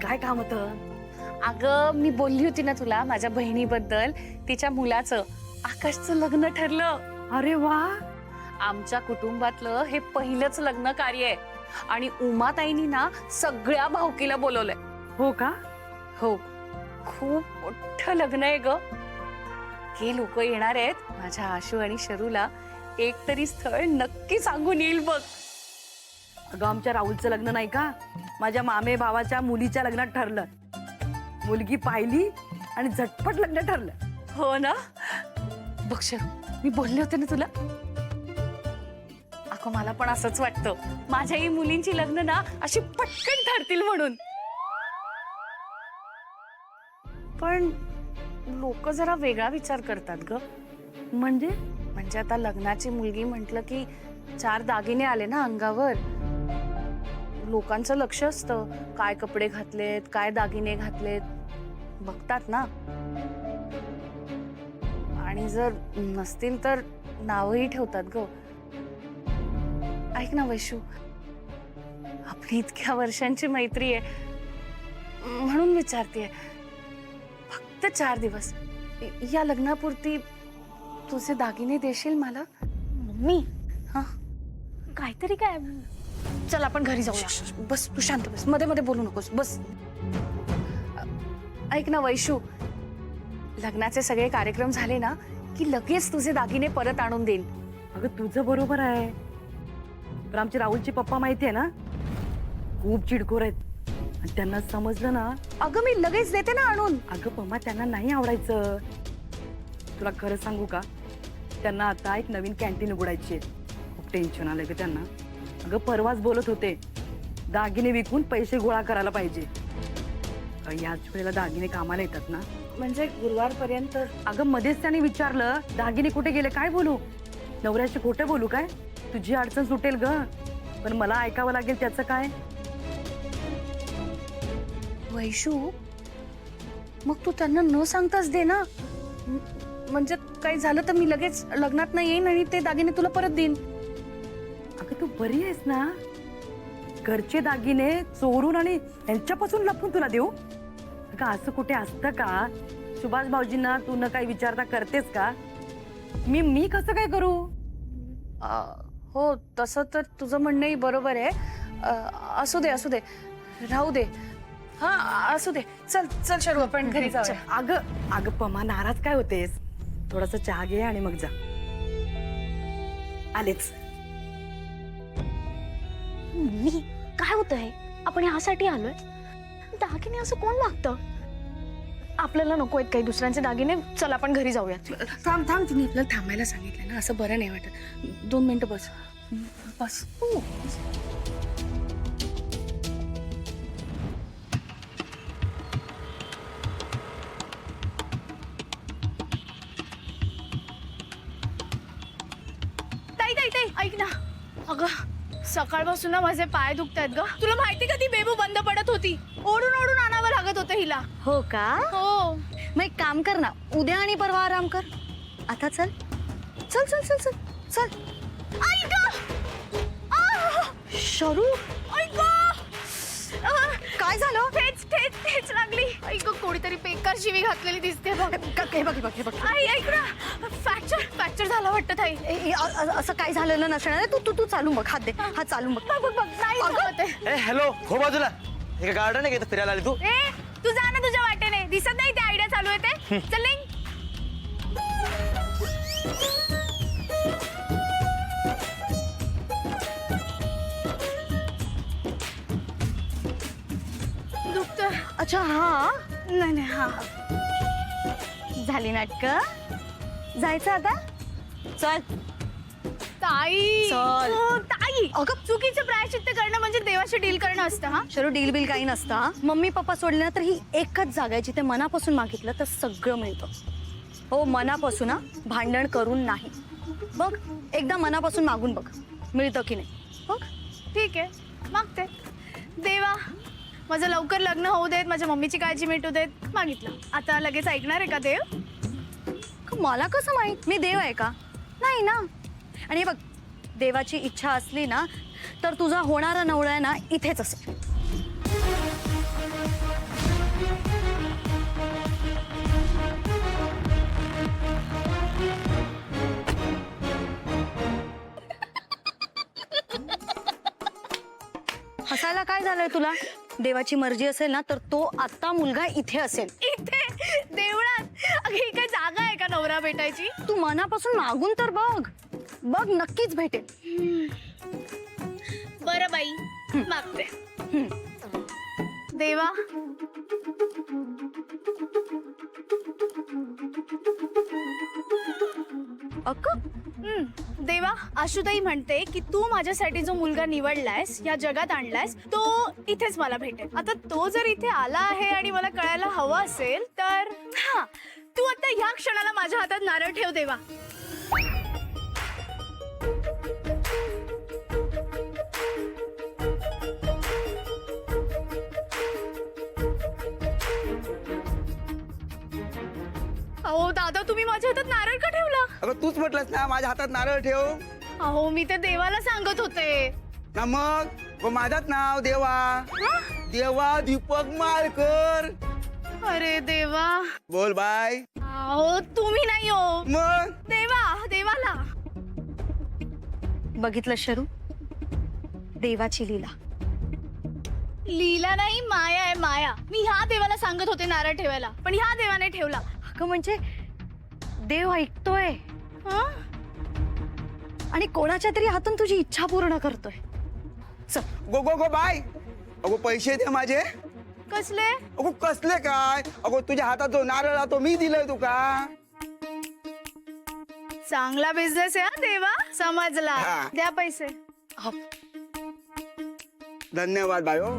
काय काम होतं? अगं मी बोलली होती ना तुला माझ्या बहिणीबद्दल, तिच्या मुलाचं आकाशचं लग्न ठरलं. अरे वा. आमच्या कुटुंबातलं हे पहिलंच लग्न कार्य आहे आणि उमाताईनी ना सगळ्या भावकीला बोलवलंय. हो का? हो, खूप मोठं लग्न आहे ग. हे लोक येणार आहेत. माझ्या आशू आणि शरूला एक तरी स्थळ नक्की सांगून येईल बघ. अगं आमच्या राहुलचं लग्न नाही का, माझ्या मामे भावाच्या मुलीच्या लग्नात ठरलं. मुलगी पाहिली आणि झटपट लग्न ठरलं. हो ना. बघ शरू, मी बोलले होते ना तुला. अगं मला पण असंच वाटतं, माझ्याही मुलींची लग्न ना अशी पटकन ठरतील म्हणून. पण लोक जरा वेगळा विचार करतात ग. म्हणजे आता लग्नाची मुलगी म्हटलं की 4 दागिने आले ना अंगावर. लोकांचं लक्ष असतं, काय कपडे घातलेत, काय दागिने घातलेत, बघतात ना. आणि जर नसतील तर नावही ठेवतात ग. ऐक ना वैशू, आपली इतक्या वर्षांची मैत्री आहे म्हणून विचारतेय, फक्त 4 दिवस या लग्नापुरती तुझे दागिने देशील मला? मम्मी, हा काहीतरी काय. चल आपण घरी जाऊया. बस, तू शांत बस, मध्ये मध्ये बोलू नकोस, बस. ऐक ना वैशू, लग्नाचे सगळे कार्यक्रम झाले ना की लगेच तुझे दागिने परत आणून देईन. अगं तुझं बरोबर आहे, पण आमचे राहुलचे पप्पा माहितीये ना, खूप चिडखोर आहेत. आणि त्यांना समजलं ना. अगं मी लगेच देते ना आणून. अगं पम्मा, त्यांना नाही आवडायचं. तुला खरं सांगू का, त्यांना आता एक नवीन कॅन्टीन उघडायची आहे. खूप टेन्शन आलंय ग त्यांना. अगं परवाच बोलत होते, दागिने विकून पैसे गोळा करायला पाहिजे. याच वेळेला दागिने कामाला येतात ना. म्हणजे गुरुवारपर्यंत. अगं मध्येच त्याने विचारलं, दागिने कुठे गेले, काय बोलू? नवऱ्याशी खोटं बोलू काय? तुझी अडचण सुटेल ग, पण मला ऐकावं लागेल त्याचं काय. वैशू, मग तू त्यांना न सांगताच दे ना. म्हणजे काही झालं तर मी लगेच लग्नात नाही येईन आणि ते दागिने तुला परत देईन. अगं तू बरी आहेस ना? घरचे दागिने चोरून आणि यांच्यापासून लपून तुला देऊ? अगं असं कुठे असतं का? सुभाष भाऊजींना तू न काही विचारता करतेस का? मी कसं काय करू? हो, तसं तर तुझं म्हणणंही बरोबर आहे. असू दे, असू दे, राहू दे. हा असू दे. चल चल शरू, आपण घरी जाऊया. अगं पमा, नाराज काय होतेस? थोडासा चहा घे आणि मग जा. आलेच. मम्मी, काय होतंय? आपण यासाठी आलोय? दागिने असं कोण मागतं? आपल्याला नको आहेत काही दुसऱ्यांचे दागिने. चल आपण घरी जाऊया. थांब थांब, तुम्ही आपल्याला थांबायला सांगितलं ना, असं बरं नाही वाटत. 2 मिनिटं बस बस. ताई ताई ताई, ऐक ना. अगं सकाळपासून ना माझे पाय दुखतायत ग. तुला माहिती का, ती बेबू बंद पडत होती. ओढून ओढून आणावं लागत होतं हिला. हो का? हो. मग एक काम कर ना, उद्या आणि परवा आराम कर. आता चल चल चल चल चल चल. शरू, काय झालं? ठेच ठेच ठेच लागली. ऐक, कोणीतरी बेकार शिवी घातलेली दिसते बघ. हे बघ, हे बघ, हे बघ. आई ऐक ना, फ्रॅक्चर फ्रॅक्चर झालं वाटतं ताई. असं काय झालेलं नसणार. तू चालून बघ, हात दे, हात चालून बघ. बघ बघ बघ, नाही जमत आहे. हॅलो, हो बाजूला. हे गार्डन आहे का इथं फिरायला आली तू? ए, तू जा ना तुझ्या वाटेने. दिसत नाही ते आयडिया चालू आहे ते. चल निघ. दुखतं. अच्छा, हा. नाही नाही, हा. झाली नाटकं. जायचं आता? चल. ताई, चल. हो, ताई. अगं चुकीचं प्रायश्चित्त करणं म्हणजे देवाशी डील करणं असतं. हा, शरू, डील बिल काही नसतं. हा? मम्मी पप्पा सोडले ना तर ही एकच जागा आहे जिथे मनापासून मागितलं तर सगळं मिळतं. हो, मनापासून. हा, भांडण करून नाही. बघ, एकदा मनापासून मागून बघ, मिळतं की नाही. बघ. ठीक आहे, मागते. देवा, माझं लवकर लग्न होऊ देत, माझ्या मम्मीची काळजी मिटू देत. मागितलं, आता लगेच ऐकणार आहे का देव? मला कसं माहित मी देव आहे का? नाही ना. आणि हे बघ, देवाची इच्छा असली ना तर तुझा होणारा नवरा आहे ना इथेच असेल. हसायला काय झालंय तुला? देवाची मर्जी असेल ना तर तो आता मुलगा इथे असेल. इथे देवळात अगं ही काय जागा आहे का नवरा भेटायची? तू मनापासून मागून तर बघ. बघ नक्कीच भेटेल. बरं बाई मागते. देवा अक्क देवा, आशुताई म्हणते की तू माझ्यासाठी जो मुलगा निवडलायस या जगात आणलायस तो इथेच मला भेटेल. आता तो जर इथे आला आहे आणि मला कळायला हवं असेल तर हा तू आता ह्या क्षणाला माझ्या हातात नारळ ठेव देवा. अहो दादा, तुम्ही माझ्या हातात नारळ का ठेवला? अगं तूच म्हटलंस ना माझ्या हातात नारळ ठेव. अहो मी ते देवाला सांगत होते. ना मग माझाच नाव देवा. देवा दीपक माळकर. अरे देवा. बोल बाय. अहो तुम्ही नाही हो, मग देवाला. बघितलं शरू, देवाची लीला. लीला नाही, माया आहे माया. मी ह्या देवाला सांगत होते नारळ ठेवायला, पण ह्या देवाने ठेवला. अगं म्हणजे देव ऐकतोय हं? आणि कोणाच्या तरी हातून तुझी इच्छा पूर्ण करतोय. चल. गो गो गो बाय. अगो पैसे दे माझे. कसले? अगो कसले काय? अगो तुझ्या हातात जो नारळ तो मी दिलाय तुका. चांगला बिझनेस आहे हा देवा, समजला. हा. द्या पैसे. धन्यवाद बायो.